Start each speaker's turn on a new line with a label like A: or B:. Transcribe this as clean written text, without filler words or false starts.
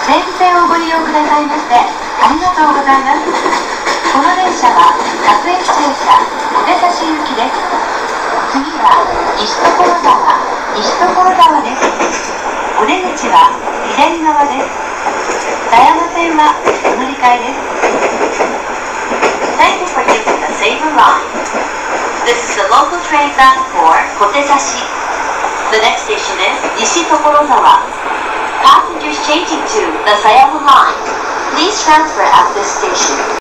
A: 全線をご利用くださいましてありがとうございます。この電車は各駅停車小手指行きです。次は西所沢です。お出口は左側です。狭山線はお乗り換えです。Thank you for using the Saver Line. This is the local train bound for Kotesashi. The next station is Nishitokorozawa. Passengers changing to the Sayama Line, please transfer at this station.